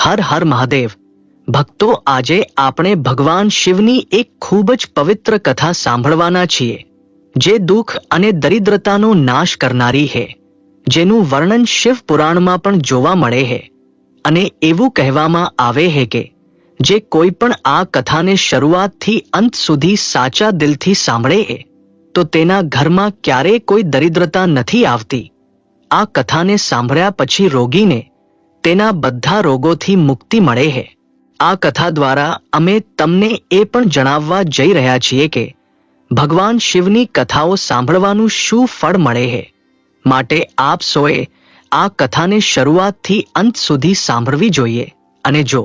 હર હર મહાદેવ। ભક્તો, આજે આપણે ભગવાન શિવની એક ખૂબ જ પવિત્ર કથા સાંભળવાના છીએ, જે દુઃખ અને દરિદ્રતાનો નાશ કરનારી છે, જેનું વર્ણન શિવ પુરાણમાં પણ જોવા મળે છે। અને એવું કહેવામાં આવે છે કે જે કોઈ પણ આ કથાને શરૂઆતથી અંત સુધી સાચા દિલથી સાંભળે છે, તો તેના ઘરમાં ક્યારેય કોઈ દરિદ્રતા નથી આવતી। આ કથાને સાંભળ્યા પછી રોગીને તેના બધા રોગોથી મુક્તિ મળે છે। આ કથા દ્વારા અમે તમને એ પણ જણાવવા જઈ રહ્યા છીએ કે ભગવાન શિવની કથાઓ સાંભળવાનું શું ફળ મળે છે, માટે આપ સૌએ આ કથાને શરૂઆતથી અંત સુધી સાંભળવી જોઈએ। અને જો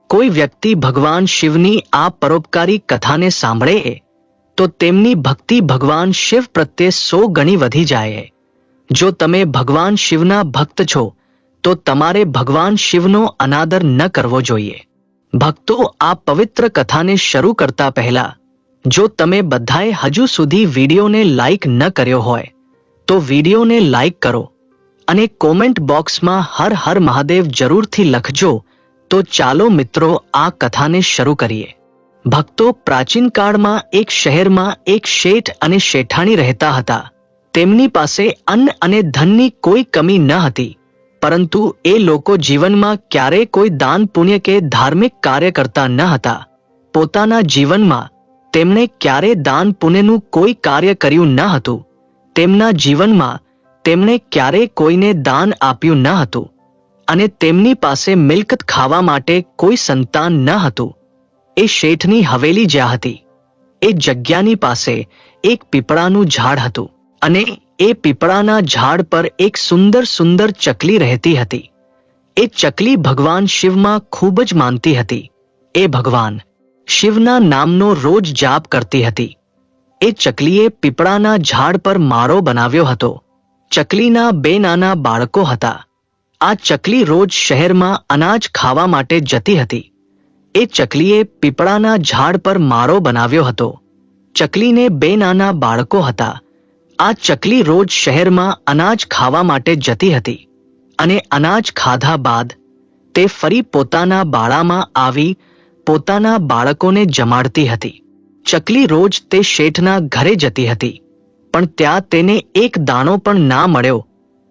કોઈ વ્યક્તિ ભગવાન શિવની આ પરોપકારી કથાને સાંભળે છે, તો તેમની ભક્તિ ભગવાન શિવ પ્રત્યે 100 ગણી વધી જાય છે। જો તમે ભગવાન શિવના ભક્ત છો, તો તમારે ભગવાન શિવનો અનાદર ન કરવો જોઈએ। ભક્તો, આ પવિત્ર કથાને શરૂ કરતા પહેલા જો તમે બધાએ હજુ સુધી વિડીયોને લાઈક ન કર્યો હોય, તો વિડીયોને લાઈક કરો અને કોમેન્ટ બોક્સમાં હર હર મહાદેવ જરૂરથી લખજો। તો ચાલો મિત્રો, આ કથાને શરૂ કરીએ। ભક્તો, પ્રાચીન કાળમાં એક શહેરમાં એક શેઠ અને શેઠાણી રહેતા હતા। તેમની પાસે અન્ન અને ધનની કોઈ કમી ન હતી, પરંતુ એ લોકો જીવનમાં ક્યારેય કોઈ દાન પુણ્ય કે ધાર્મિક કાર્ય કરતા ન હતા। પોતાના જીવનમાં તેમણે ક્યારેય દાન પુણ્યનું કોઈ કાર્ય કર્યું ન હતું। તેમના જીવનમાં તેમણે ક્યારેય કોઈને દાન આપ્યું ન હતું, અને તેમની પાસે મિલકત ખાવા માટે કોઈ સંતાન ન હતું। એ શેઠની હવેલી જ્યાં હતી, એ જગ્યાની પાસે એક પીપળાનું ઝાડ હતું, અને એ પીપળાના ઝાડ પર એક સુંદર સુંદર ચકલી રહેતી હતી। એ ચકલી ભગવાન શિવમાં ખૂબ જ માનતી હતી। એ ભગવાન શિવના નામનો રોજ જાપ કરતી હતી। એ ચકલીએ પીપળાના ઝાડ પર માળો બનાવ્યો હતો। ચકલીના 2 નાના બાળકો હતા। આ ચકલી રોજ શહેરમાં અનાજ ખાવા માટે જતી હતી। એ ચકલીએ પીપળાના ઝાડ પર માળો બનાવ્યો હતો। ચકલીને 2 નાના બાળકો હતા। આ ચકલી રોજ શહેરમાં અનાજ ખાવા માટે જતી હતી, અને અનાજ ખાધા બાદ તે ફરી પોતાના બાળામાં આવી પોતાના બાળકોને જમાડતી હતી। ચકલી રોજ તે શેઠના ઘરે જતી હતી, પણ ત્યાં તેને એક દાણો પણ ના મળ્યો,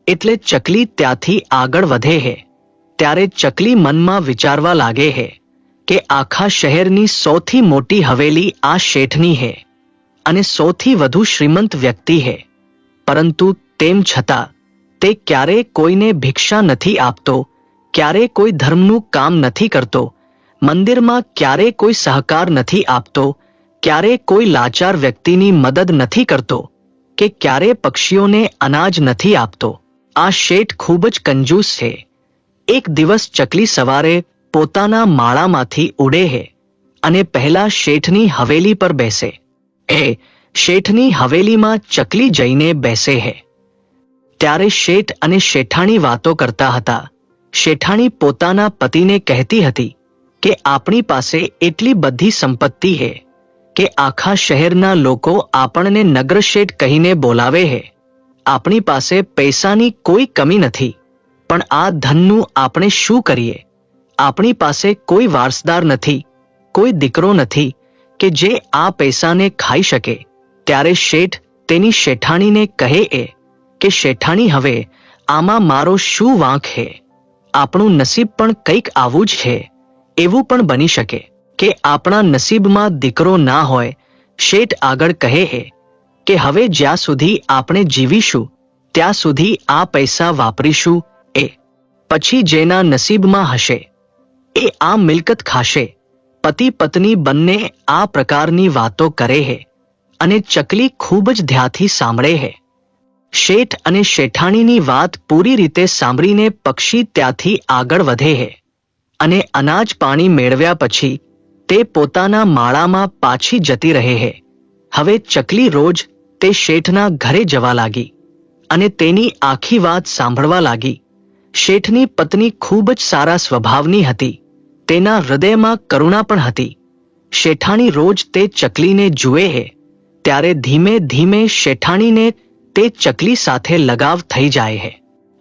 એટલે ચકલી ત્યાંથી આગળ વધે છે। ત્યારે ચકલી મનમાં વિચારવા લાગે છે કે આખા શહેરની સૌથી મોટી હવેલી આ શેઠની છે, અને સૌથી વધુ શ્રીમંત વ્યક્તિ છે, પરંતુ તેમ છતાં તે ક્યારેય કોઈને ભિક્ષા નથી આપતો, ક્યારેય કોઈ ધર્મનું કામ નથી કરતો, મંદિરમાં ક્યારેય કોઈ સહકાર નથી આપતો, ક્યારેય કોઈ લાચાર વ્યક્તિની મદદ નથી કરતો, કે ક્યારેય પક્ષીઓને અનાજ નથી આપતો। આ શેઠ ખૂબ જ કંજૂસ છે। એક દિવસ ચકલી સવારે પોતાના માળામાંથી ઉડે છે અને પહેલા શેઠની હવેલી પર બેસે। એ શેઠની હવેલીમાં ચકલી જઈને બેસે છે। ત્યારે શેઠ અને શેઠાણી વાતો કરતા હતા। શેઠાણી પોતાના પતિને કહેતી હતી કે આપણી પાસે એટલી બધી સંપત્તિ છે કે આખા શહેરના લોકો આપણને નગરશેઠ કહીને બોલાવે છે। આપણી પાસે પૈસાની કોઈ કમી નથી, પણ આ ધનનું આપણે શું કરીએ? આપણી પાસે કોઈ વારસદાર નથી, કોઈ દીકરો નથી કે જે આ પૈસાને ખાઈ શકે। ત્યારે શેઠ તેની શેઠાણીને કહે કે શેઠાણી, હવે આમાં મારો શું વાંક છે? આપણું નસીબ પણ કંઈક આવું જ છે। એવું પણ બની શકે કે આપણા નસીબમાં દીકરો ના હોય। શેઠ આગળ કહે કે હવે જ્યાં સુધી આપણે જીવીશું ત્યાં સુધી આ પૈસા વાપરીશું। એ પછી જેના નસીબમાં હશે એ આ મિલકત ખાશે। પતિ પત્ની બંને આ પ્રકારની વાતો કરે છે, અને ચકલી ખૂબ જ ધ્યાનથી સાંભળે છે। શેઠ અને શેઠાણીની વાત પૂરી રીતે સાંભળીને પક્ષી ત્યાંથી આગળ વધે છે, અને અનાજ પાણી મેળવ્યા પછી તે પોતાના માળામાં પાછી જતી રહે છે। હવે ચકલી રોજ તે શેઠના ઘરે જવા લાગી અને તેની આખી વાત સાંભળવા લાગી। શેઠની પત્ની ખૂબ જ સારા સ્વભાવની હતી, તેના હૃદયમાં કરુણા પણ હતી। શેઠાણી રોજ તે ચકલીને જુએ છે, ત્યારે ધીમે ધીમે શેઠાણીને તે ચકલી સાથે લગાવ થઈ જાય છે।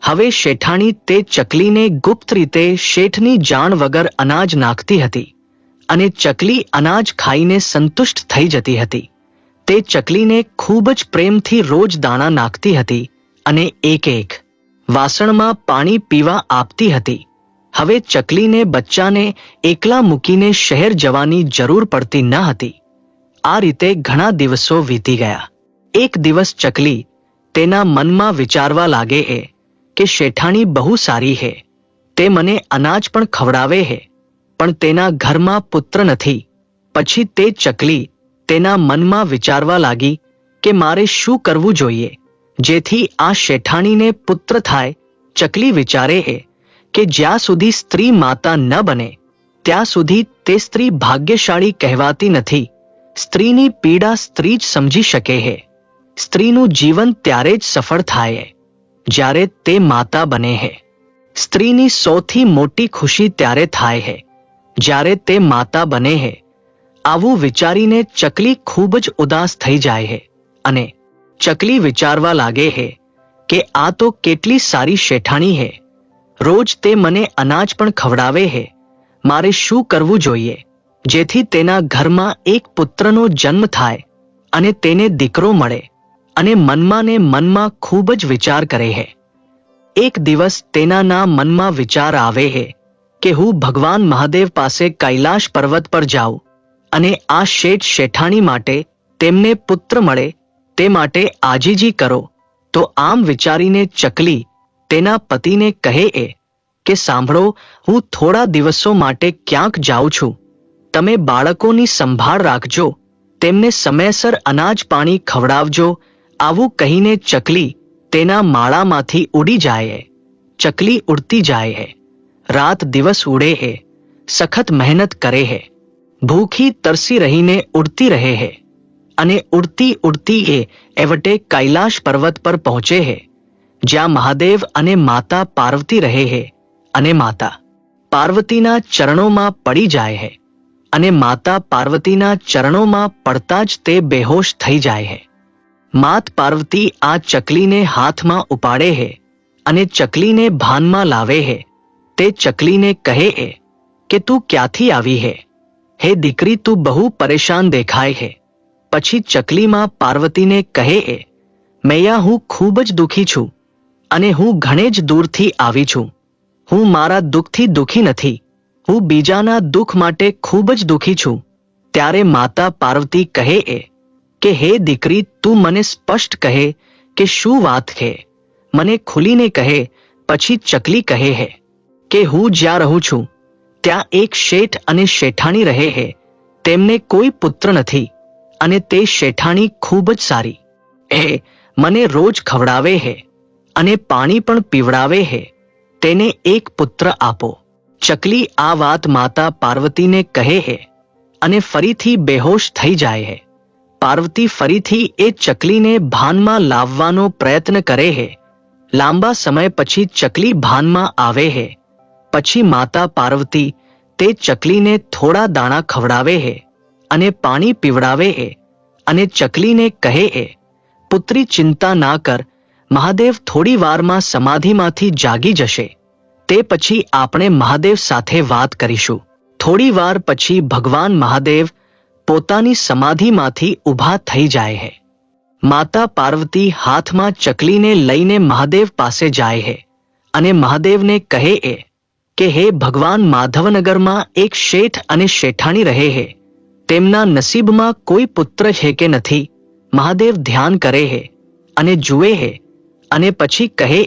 હવે શેઠાણી તે ચકલીને ગુપ્ત રીતે શેઠની જાણ વગર અનાજ નાખતી હતી અને ચકલી અનાજ ખાઈને સંતુષ્ટ થઈ જતી હતી. તે ચકલીને ખૂબ જ પ્રેમથી રોજ દાણા નાખતી હતી અને એક વાસણમાં પાણી પીવા આપતી હતી. હવે ચકલીને બચ્ચાને એકલા મૂકીને શહેર જવાની જરૂર પડતી ન હતી. આ રીતે ઘણા દિવસો વીતી ગયા. એક દિવસ ચકલી તેના મનમાં વિચારવા લાગે કે શેઠાણી બહુ સારી હે, તે મને અનાજ પણ ખવડાવે હે, પણ તેના ઘરમાં પુત્ર નથી. પછી તે ચકલી તેના મનમાં વિચારવા લાગી કે મારે શું કરવું જોઈએ જેથી આ શેઠાણીને પુત્ર થાય. ચકલી વિચારે કે જ્યાં સુધી સ્ત્રી માતા ન બને ત્યાં સુધી તે સ્ત્રી ભાગ્યશાળી કહેવાતી નથી. સ્ત્રીની પીડા સ્ત્રી જ સમજી શકે છે. સ્ત્રીનું જીવન ત્યારે જ સફળ થાય જ્યારે તે માતા બને છે. સ્ત્રીની સૌથી મોટી ખુશી ત્યારે થાય છે જ્યારે તે માતા બને છે. આવું વિચારીને ચકલી ખૂબ જ ઉદાસ થઈ જાય છે અને ચકલી વિચારવા લાગે છે કે આ તો કેટલી સારી શેઠાણી છે. રોજ તે મને અનાજ પણ ખવડાવે છે. મારે શું કરવું જોઈએ જેથી તેના ઘરમાં એક પુત્રનો જન્મ થાય અને તેને દીકરો મળે? અને મનમાં ને મનમાં ખૂબ જ વિચાર કરે છે. એક દિવસ તેના મનમાં વિચાર આવે છે કે હું ભગવાન મહાદેવ પાસે કૈલાશ પર્વત પર જાઉં અને આ શેઠ શેઠાણી માટે તેમને પુત્ર મળે તે માટે આજીજી કરો. તો આમ વિચારીને ચકલી તેના પતિને કહે કે સાંભળો, હું થોડા દિવસો માટે ક્યાંક જાઉં છું. તમે બાળકોની સંભાળ રાખજો, તેમને સમયસર અનાજ પાણી ખવડાવજો. આવું કહીને ચકલી તેના માળામાંથી ઉડી જાય. ચકલી ઉડતી જાય. રાત દિવસ ઉડે છે, સખત મહેનત કરે છે, ભૂખી તરસી રહીને ઉડતી રહે છે અને ઉડતી ઉડતી એવટે કૈલાશ પર્વત પર પહોંચે છે જ્યાં મહાદેવ અને માતા પાર્વતી રહે છે. અને માતા પાર્વતીના ચરણોમાં પડી જાય છે અને માતા પાર્વતીના ચરણોમાં પડતા જ તે બેહોશ થઈ જાય છે. માત પાર્વતી આ ચકલીને હાથમાં ઉપાડે છે અને ચકલીને ભાનમાં લાવે છે. તે ચકલીને કહે કે તું ક્યાંથી આવી છે? હે દીકરી, તું બહુ પરેશાન દેખાય છે. પછી ચકલીમાં પાર્વતીને કહે મૈયા, હું ખૂબ જ દુઃખી છું અને હું ઘણે જ દૂરથી આવી છું. હું મારા દુઃખથી દુઃખી નથી, હું બીજાના દુઃખ માટે ખૂબ જ દુઃખી છું. ત્યારે માતા પાર્વતી કહે કે હે દીકરી, તું મને સ્પષ્ટ કહે કે શું વાત છે, મને ખુલીને કહે. પછી ચકલી કહે કે હું જ્યાં રહું છું ત્યાં એક શેઠ અને શેઠાણી રહે છે. તેમને કોઈ પુત્ર નથી અને તે શેઠાણી ખૂબ જ સારી. મને રોજ ખવડાવે છે અને પાણી પણ પીવડાવે છે. તેને એક પુત્ર આપો. ચકલી આ વાત માતા પાર્વતીને કહે છે અને ફરીથી બેહોશ થઈ જાય છે. પાર્વતી ફરીથી એ ચકલીને ભાનમાં લાવવાનો પ્રયત્ન કરે છે. લાંબા સમય પછી ચકલી ભાનમાં આવે છે. પછી માતા પાર્વતી તે ચકલીને થોડા દાણા ખવડાવે છે અને પાણી પીવડાવે છે અને ચકલીને કહે પુત્રી, ચિંતા ના કર, મહાદેવ થોડી વારમાં સમાધિમાંથી જાગી જશે. તે પછી આપણે મહાદેવ સાથે વાત કરીશું. થોડી વાર પછી ભગવાન મહાદેવ પોતાની સમાધિમાંથી ઊભા થઈ જાય છે. માતા પાર્વતી હાથમાં ચકલીને લઈને મહાદેવ પાસે જાય છે અને મહાદેવને કહે કે હે ભગવાન, માધવનગરમાં એક શેઠ અને શેઠાણી રહે છે. તેમના નસીબમાં કોઈ પુત્ર છે કે નથી? મહાદેવ ધ્યાન કરે છે અને જુએ છે અને પછી કહે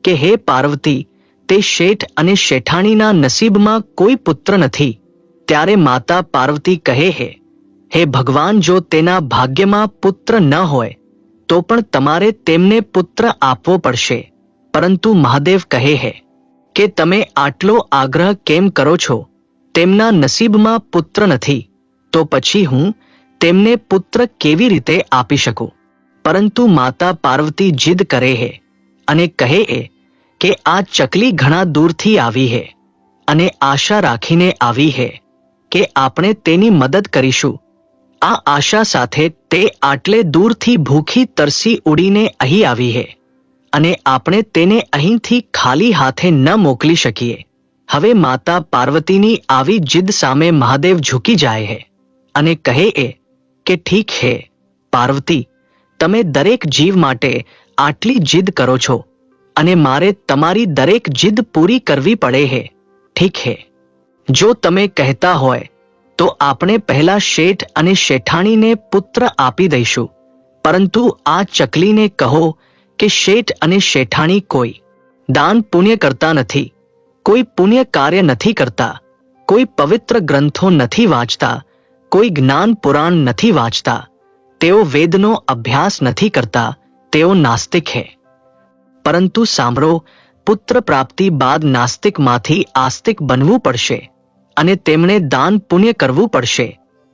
કે હે પાર્વતી, તે શેઠ અને શેઠાણીના નસીબમાં કોઈ પુત્ર નથી. ત્યારે માતા પાર્વતી કહે હે ભગવાન, જો તેના ભાગ્યમાં પુત્ર ન હોય તો પણ તમારે તેમને પુત્ર આપવો પડશે. પરંતુ મહાદેવ કહે કે તમે આટલો આગ્રહ કેમ કરો છો? તેમના નસીબમાં પુત્ર નથી તો પછી હું તેમને પુત્ર કેવી રીતે આપી શકું? પરંતુ માતા પાર્વતી જીદ કરે અને કહે કે આ ચકલી ઘણા દૂરથી આવી છે અને આશા રાખીને આવી છે કે આપણે તેની મદદ કરીશું. આ આશા સાથે તે આટલે દૂરથી ભૂખી તરસી ઉડીને અહીં આવી છે અને આપણે તેને અહીંથી ખાલી હાથે ન મોકલી શકીએ. હવે માતા પાર્વતીની આવી જીદ સામે મહાદેવ ઝૂકી જાય હે અને કહે કે ઠીક હે પાર્વતી, તમે દરેક જીવ માટે આટલી જીદ કરો છો અને મારે તમારી દરેક જીદ પૂરી કરવી પડે હે. ઠીક હે, જો તમે કહેતા હોય તો આપણે પહેલા શેઠ અને શેઠાણીને પુત્ર આપી દઈશું, પરંતુ આ ચકલીને કહો કે શેઠ અને શેઠાણી કોઈ દાન પુણ્ય કરતા નથી, કોઈ પુણ્ય કાર્ય નથી કરતા, કોઈ પવિત્ર ગ્રંથો નથી વાંચતા, કોઈ જ્ઞાન પુરાણ નથી વાંચતા, તેઓ વેદનો અભ્યાસ નથી કરતા, તેઓ નાસ્તિક હે. પરંતુ સાંભળો, પુત્ર પ્રાપ્તિ બાદ નાસ્તિકમાંથી આસ્તિક બનવું પડશે અને તેમણે દાન પુણ્ય કરવું પડશે,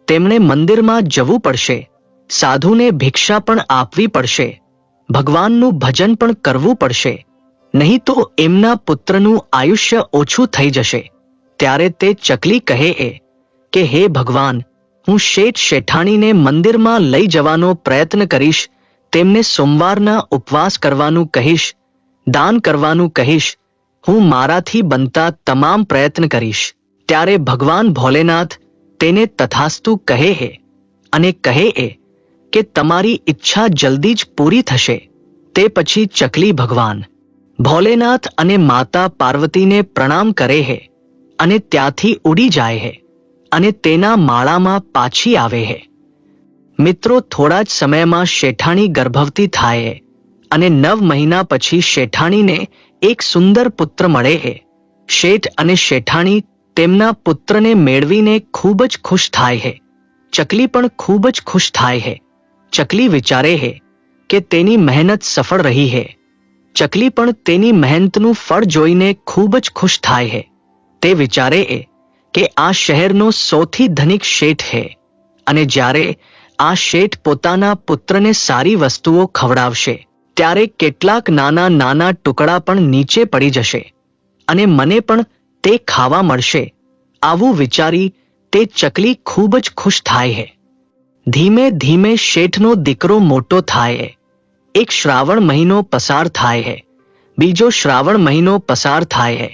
તેમણે મંદિરમાં જવું પડશે, સાધુને ભિક્ષા પણ આપવી પડશે, ભગવાનનું ભજન પણ કરવું પડશે, નહીં તો એમના પુત્રનું આયુષ્ય ઓછું થઈ જશે. ત્યારે તે ચકલી કહે કે હે ભગવાન, હું શેઠ શેઠાણીને મંદિરમાં લઈ જવાનો પ્રયત્ન કરીશ, તેમને સોમવારના ઉપવાસ કરવાનું કહીશ, દાન કરવાનું કહીશ, હું મારાથી બનતા તમામ પ્રયત્ન કરીશ. ત્યારે ભગવાન ભોલેનાથ તેને તથાસ્તુ કહે અને કહે કે તમારી ઈચ્છા જલ્દી જ પૂરી થશે. તે પછી ચકલી ભગવાન ભોલેનાથ અને માતા પાર્વતીને પ્રણામ કરે અને ત્યાંથી ઉડી જાય અને તેના માળામાં પાછી આવે. મિત્રો, થોડા જ સમયમાં શેઠાણી ગર્ભવતી થાય અને 9 મહિના પછી શેઠાણીને એક સુંદર પુત્ર મળે. શેઠ અને શેઠાણી તેમના પુત્રને મેળવીને ખૂબ જ ખુશ થાય. ચકલી પણ ખૂબ જ ખુશ થાય. ચકલી વિચારે કે તેની મહેનત સફળ રહી. ચકલી પણ તેની મહેનતનું ફળ જોઈને ખૂબ જ ખુશ થાય. તે વિચારે કે આ શહેરનો સૌથી ધનિક શેઠ છે અને જ્યારે આ શેઠ પોતાના પુત્રને સારી વસ્તુઓ ખવડાવશે ત્યારે કેટલાક નાના નાના ટુકડા પણ નીચે પડી જશે અને મને પણ તે ખાવા મળશે. આવું વિચારી તે ચકલી ખૂબ જ ખુશ થાય. ધીમે ધીમે શેઠનો દીકરો મોટો થાય. એક શ્રાવણ મહિનો પસાર થાય, બીજો શ્રાવણ મહિનો પસાર થાય,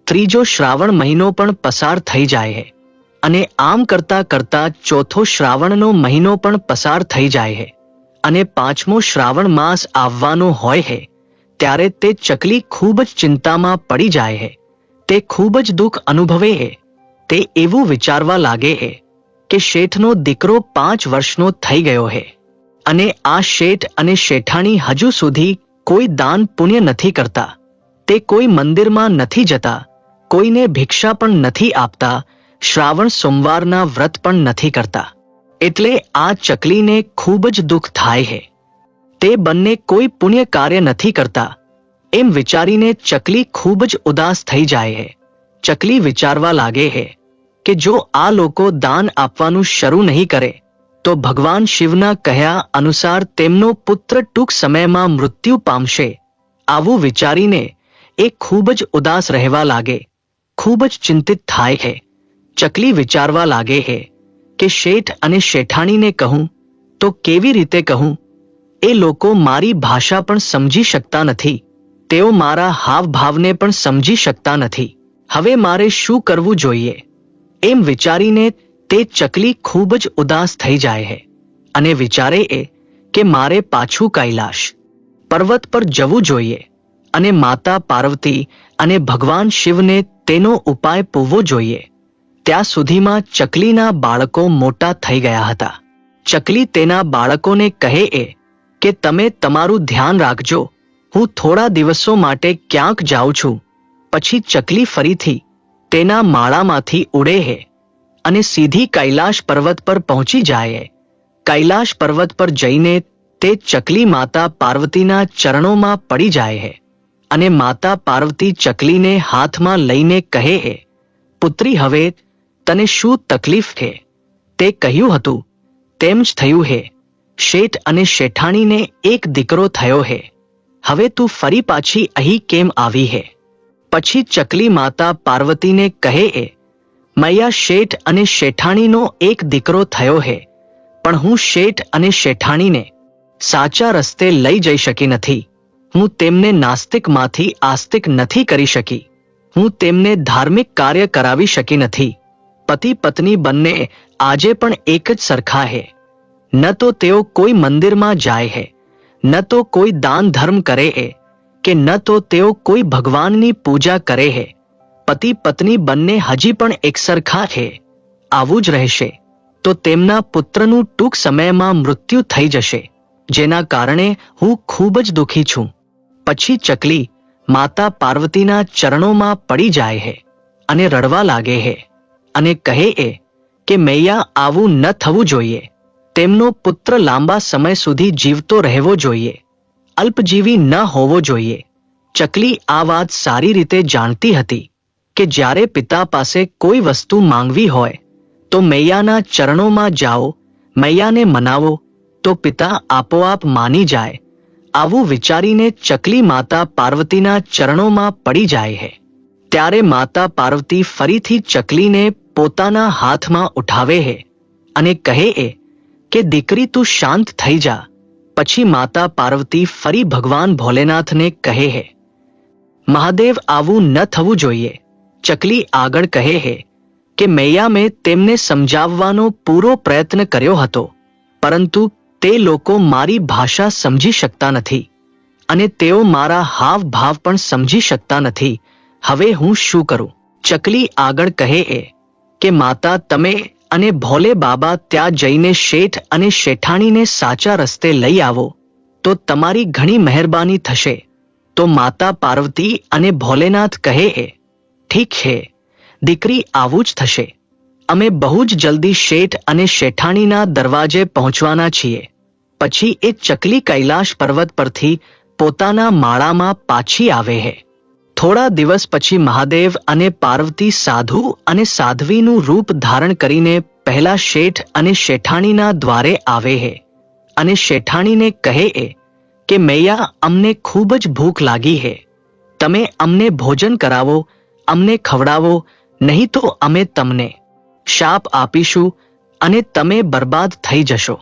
ત્રીજો શ્રાવણ મહિનો પણ પસાર થઈ જાય અને આમ કરતા કરતા ચોથો શ્રાવણનો મહિનો પણ પસાર થઈ જાય અને 5મો શ્રાવણ માસ આવવાનો હોય ત્યારે તે ચકલી ખૂબ જ ચિંતામાં પડી જાય. તે ખૂબ જ દુઃખ અનુભવે. તે એવું વિચારવા લાગે કે શેઠનો દીકરો 5 વર્ષનો થઈ ગયો છે અને આ શેઠ અને શેઠાણી હજુ સુધી કોઈ દાન પુણ્ય નથી કરતા, તે કોઈ મંદિરમાં નથી જતા, કોઈને ભિક્ષા પણ નથી આપતા, શ્રાવણ સોમવારના વ્રત પણ નથી કરતા. એટલે આ ચકલીને ખૂબ જ દુઃખ થાય. તે બંને કોઈ પુણ્ય કાર્ય નથી કરતા એમ વિચારીને ચકલી ખૂબ જ ઉદાસ થઈ જાય. ચકલી વિચારવા લાગે કે જો આ લોકો દાન આપવાનું શરૂ નહીં કરે તો ભગવાન શિવના કહ્યા અનુસાર તેમનો પુત્ર ટૂંક સમયમાં મૃત્યુ પામશે. આવું વિચારીને એ ખૂબ જ ઉદાસ રહેવા લાગે, ખૂબ જ ચિંતિત થાય. ચકલી વિચારવા લાગે કે શેઠ અને શેઠાણીને કહું તો કેવી રીતે કહું? એ લોકો મારી ભાષા પણ સમજી શકતા નથી, તેઓ મારા હાવભાવને પણ સમજી શકતા નથી. હવે મારે શું કરવું જોઈએ? એમ વિચારીને તે ચકલી ખૂબ જ ઉદાસ થઈ જાય અને વિચારે કે મારે પાછું કૈલાશ પર્વત પર જવું જોઈએ અને માતા પાર્વતી અને ભગવાન શિવને તેનો ઉપાય પૂછવો જોઈએ. ત્યાં સુધીમાં ચકલીના બાળકો મોટા થઈ ગયા હતા. ચકલી તેના બાળકોને કહે કે તમે તમારું ધ્યાન રાખજો, હું થોડા દિવસો માટે ક્યાંક જાઉં છું. પછી ચકલી ફરીથી તેના માળામાંથી ઉડે અને સીધી કૈલાશ પર્વત પર પહોંચી જાય. કૈલાશ પર્વત પર જઈને તે ચકલી માતા પાર્વતીના ચરણોમાં પડી જાય અને માતા પાર્વતી ચકલીને હાથમાં લઈને કહે, પુત્રી, હવે તને શું તકલીફ છે? તે કહ્યું હતું તેમ જ થયું છે. શેઠ અને શેઠાણીને એક દીકરો થયો છે. હવે તું ફરી પાછી અહીં કેમ આવી છે? પછી ચકલી માતા પાર્વતીને કહે, મૈયા, શેઠ અને શેઠાણીનો એક દીકરો થયો છે, પણ હું શેઠ અને શેઠાણીને સાચા રસ્તે લઈ જઈ શકી નથી. હું તેમને નાસ્તિકમાંથી આસ્તિક નથી કરી શકી. હું તેમને ધાર્મિક કાર્ય કરાવી શકી નથી. પતિ પત્ની બંને આજે પણ એક જ સરખા હે. ન તો તેઓ કોઈ મંદિરમાં જાય હે, ન તો કોઈ દાન ધર્મ કરે હે, કે ન તો તેઓ કોઈ ભગવાનની પૂજા કરે હે. પતિ પત્ની બંને હજી પણ એક સરખા છે. આવું જ રહેશે તો તેમના પુત્રનું ટૂંક સમયમાં મૃત્યુ થઈ જશે, જેના કારણે હું ખૂબ જ દુઃખી છું. પછી ચકલી માતા પાર્વતીના ચરણોમાં પડી જાય હે અને રડવા લાગે હે અને કહે એ કે મૈયા, આવું ન થવું જોઈએ. તેમનો પુત્ર લાંબા સમય સુધી જીવતો રહેવો જોઈએ, અલ્પજીવી ન હોવો જોઈએ. ચકલી આ વાત સારી રીતે જાણતી હતી કે જ્યારે પિતા પાસે કોઈ વસ્તુ માંગવી હોય તો મૈયાના ચરણોમાં જાઓ, મૈયાને મનાવો તો પિતા આપોઆપ માની જાય. આવું વિચારીને ચકલી માતા પાર્વતીના ચરણોમાં પડી જાય છે. ત્યારે માતા પાર્વતી ફરીથી ચકલીને પોતાના હાથમાં ઉઠાવે છે અને કહે એ કે દીકરી, તું શાંત થઈ જા. પછી માતા પાર્વતી ફરી ભગવાન ભોલેનાથને કહે છે, મહાદેવ, આવું ન થવું જોઈએ. ચકલી આગળ કહે છે કે મૈયા, મેં તેમને સમજાવવાનો પૂરો પ્રયત્ન કર્યો હતો, પરંતુ તે લોકો મારી ભાષા સમજી શકતા નથી અને તેઓ મારા હાવભાવ પણ સમજી શકતા નથી. હવે હું શું કરું? ચકલી આગળ કહે એ કે માતા, તમે અને ભોલે બાબા ત્યાં જઈને શેઠ અને શેઠાણીને સાચા રસ્તે લઈ આવો તો તમારી ઘણી મહેરબાની થશે. તો માતા પાર્વતી અને ભોલેનાથ કહે એ, ઠીક છે દીકરી, આવું જ થશે. અમે બહુ જ જલ્દી શેઠ અને શેઠાણીના દરવાજે પહોંચવાના છીએ. પછી એ ચકલી કૈલાશ પર્વત પરથી પોતાના માળામાં પાછી આવે છે. થોડા દિવસ પછી મહાદેવ અને પાર્વતી સાધુ અને સાધ્વીનું રૂપ ધારણ કરીને પહેલા શેઠ અને શેઠાણીના દ્વારે આવે છે અને શેઠાણીને કહે એ કે મૈયા, અમને ખૂબ જ ભૂખ લાગી છે. તમે અમને ભોજન કરાવો, અમને ખવડાવો, નહીં તો અમે તમને શાપ આપીશું અને તમે બરબાદ થઈ જશો.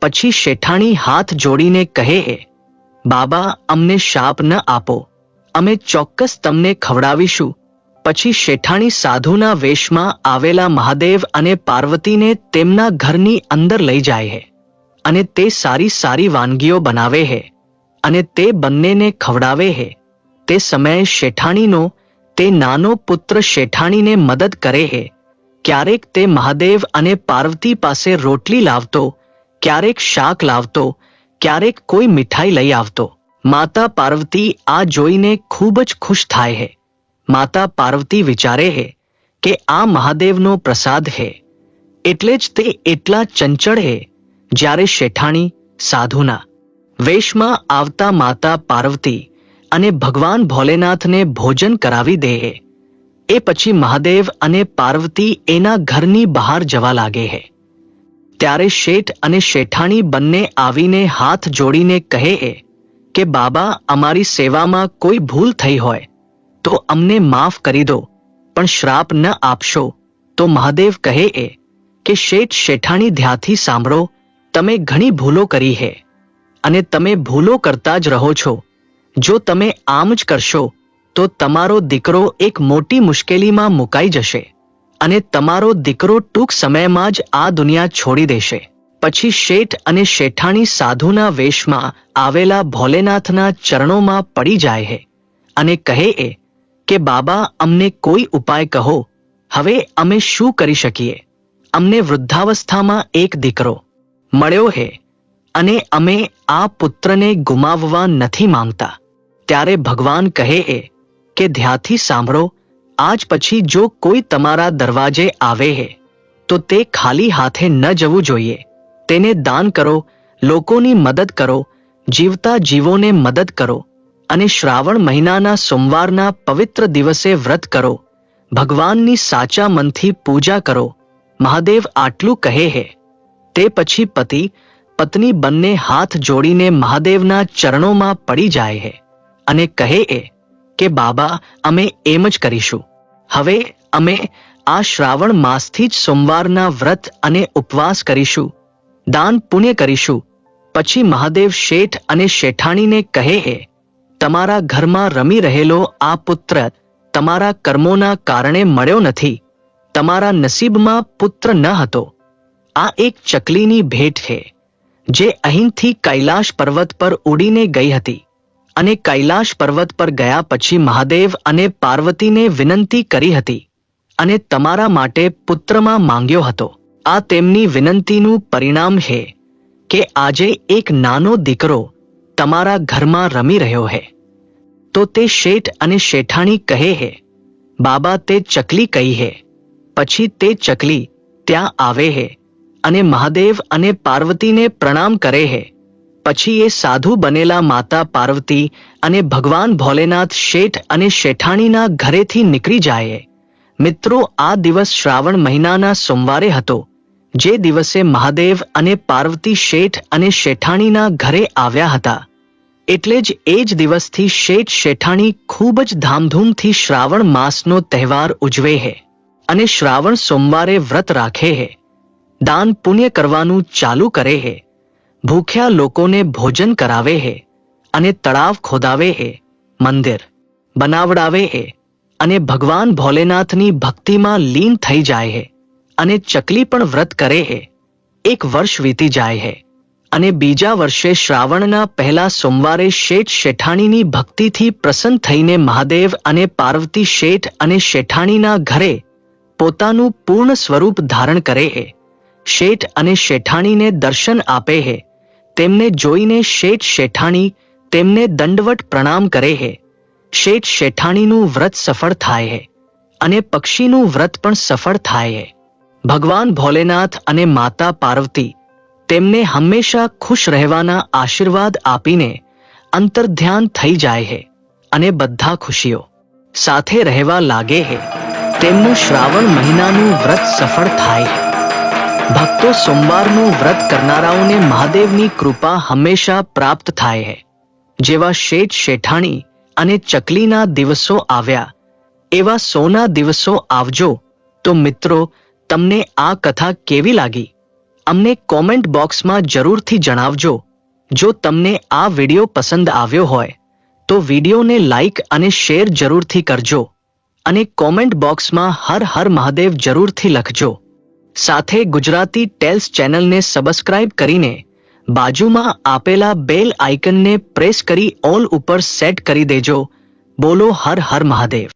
પછી શેઠાણી હાથ જોડીને કહે એ, બાબા, અમને શાપ ન આપો, અમે ચોક્કસ તમને ખવડાવીશું. પછી શેઠાણી સાધુના વેશમાં આવેલા મહાદેવ અને પાર્વતીને તેમના ઘરની અંદર લઈ જાય છે અને તે સારી સારી વાનગીઓ બનાવે છે અને તે બંનેને ખવડાવે છે. તે સમયે શેઠાણીનો તે નાનો પુત્ર શેઠાણીને મદદ કરે છે. ક્યારેક તે મહાદેવ અને પાર્વતી પાસે રોટલી લાવતો, ક્યારેક શાક લાવતો, ક્યારેક કોઈ મીઠાઈ લઈ આવતો. માતા પાર્વતી આ જોઈને ખૂબ જ ખુશ થાય છે. માતા પાર્વતી વિચારે છે કે આ મહાદેવનો પ્રસાદ છે, એટલે જ તે એટલા ચંચળ છે. જ્યારે શેઠાણી સાધુના વેશમાં આવતા માતા પાર્વતી અને ભગવાન ભોલેનાથને ભોજન કરાવી દે છે, એ પછી મહાદેવ અને પાર્વતી એના ઘરની બહાર જવા લાગે છે. ત્યારે શેઠ અને શેઠાણી બંને આવીને હાથ જોડીને કહે એ કે બાબા, અમારી સેવામાં કોઈ ભૂલ થઈ હોય તો અમને માફ કરી દો, પણ શ્રાપ ન આપશો. તો મહાદેવ કહે એ કે શેઠ શેઠાણી, ધ્યાનથી સાંભળો, તમે ઘણી ભૂલો કરી છે અને તમે ભૂલો કરતા જ રહો છો. જો તમે આમ જ કરશો તો તમારો દીકરો એક મોટી મુશ્કેલીમાં મુકાઈ જશે અને તમારો દીકરો ટૂંક સમયમાં જ આ દુનિયા છોડી દેશે. પછી શેઠ અને શેઠાણી સાધુના વેશમાં આવેલા ભોલેનાથના ચરણોમાં પડી જાય છે અને કહે એ કે બાબા, અમને કોઈ ઉપાય કહો. હવે અમે શું કરી શકીએ? અમને વૃદ્ધાવસ્થામાં એક દીકરો મળ્યો છે અને અમે આ પુત્રને ગુમાવવા નથી માંગતા. ત્યારે ભગવાન કહે એ કે ધ્યાનથી સાંભળો, આજ પછી જો કોઈ તમારા દરવાજે આવે છે તો તે ખાલી હાથે ન જવું જોઈએ. તેને દાન કરો, લોકોની મદદ કરો, જીવતા જીવોને મદદ કરો અને શ્રાવણ મહિનાના સોમવારના પવિત્ર દિવસે વ્રત કરો. ભગવાનની સાચા મનથી પૂજા કરો. મહાદેવ આટલું કહે છે. તે પછી પતિ પત્ની બંને હાથ જોડીને મહાદેવના ચરણોમાં પડી જાય છે અને કહે એ કે બાબા, અમે એમ જ કરીશું. હવે અમે આ શ્રાવણ માસથી જ સોમવારના વ્રત અને ઉપવાસ કરીશું, દાન પુણ્ય કરીશું. પછી મહાદેવ શેઠ અને શેઠાણીને કહે એ તમારા ઘરમાં રમી રહેલો આ પુત્ર તમારા કર્મોના કારણે મળ્યો નથી. તમારા નસીબમાં પુત્ર ન હતો. આ એક ચકલીની ભેટ છે જે અહીંથી કૈલાશ પર્વત પર ઉડીને ગઈ હતી અને કૈલાશ પર્વત પર ગયા પછી મહાદેવ અને પાર્વતીને વિનંતી કરી હતી અને તમારા માટે પુત્રમાં માંગ્યો હતો. આ તેમની વિનંતીનું પરિણામ છે કે આજે એક નાનો દીકરો તમારા ઘરમાં રમી રહ્યો છે. તો તે શેઠ અને શેઠાણી કહે છે, બાબા તે ચકલી કઈ છે. પછી તે ચકલી ત્યાં આવે છે અને મહાદેવ અને પાર્વતીને પ્રણામ કરે છે. પછી એ સાધુ બનેલા માતા પાર્વતી અને ભગવાન ભોલેનાથ શેઠ અને શેઠાણીના ઘરેથી નીકળી જાય. મિત્રો, આ દિવસ શ્રાવણ મહિનાના સોમવારે હતો, જે દિવસે મહાદેવ અને પાર્વતી શેઠ અને શેઠાણીના ઘરે આવ્યા હતા. એટલે જ એ જ દિવસથી શેઠ શેઠાણી ખૂબ જ ધામધૂમથી શ્રાવણ માસનો તહેવાર ઉજવે છે અને શ્રાવણ સોમવારે વ્રત રાખે છે, દાન પુણ્ય કરવાનું ચાલુ કરે છે, ભૂખ્યા લોકોને ભોજન કરાવે છે અને તળાવ ખોદાવે છે, મંદિર બનાવડાવે છે અને ભગવાન ભોલેનાથની ભક્તિમાં લીન થઈ જાય છે. અને ચકલી પણ વ્રત કરે છે. એક વર્ષ વીતી જાય છે અને બીજા વર્ષે શ્રાવણના પહેલા સોમવારે શેઠ શેઠાણીની ભક્તિથી પ્રસન્ન થઈને મહાદેવ અને પાર્વતી શેઠ અને શેઠાણીના ઘરે પોતાનું પૂર્ણ સ્વરૂપ ધારણ કરે છે. શેઠ અને શેઠાણીને દર્શન આપે છે. તેમને જોઈને શેઠ શેઠાણી તેમને દંડવટ પ્રણામ કરે છે. શેઠ શેઠાણીનું વ્રત સફળ થાય છે અને પક્ષીનું વ્રત પણ સફળ થાય છે. ભગવાન ભોલેનાથ અને માતા પાર્વતી તેમને હંમેશા ખુશ રહેવાના આશીર્વાદ આપીને અંતર્ધ્યાન થઈ જાય છે અને બધા ખુશીઓ સાથે રહેવા લાગે છે. તેમનું શ્રાવણ મહિનાનું વ્રત સફળ થાય છે. ભક્તો, સોમવારનું વ્રત કરનારાઓને મહાદેવની કૃપા હંમેશા પ્રાપ્ત થાય છે. જેવા શેઠ શેઠાણી અને ચકલીના દિવસો આવ્યા, એવા સોના દિવસો આવજો. તો મિત્રો, તમને આ કથા કેવી લાગી? અમને કોમેન્ટ બોક્સમાં જરૂરથી જણાવજો. જો તમને આ વિડિયો પસંદ આવ્યો હોય તો વિડિયોને લાઈક અને શેર જરૂરથી કરજો અને કોમેન્ટ બોક્સમાં હર હર મહાદેવ જરૂરથી લખજો. સાથે ગુજરાતી ટેલ્સ ચેનલને સબસ્ક્રાઇબ કરીને બાજુમાં આપેલા બેલ આઇકનને પ્રેસ કરી ઓલ ઉપર સેટ કરી દેજો. બોલો હર હર મહાદેવ.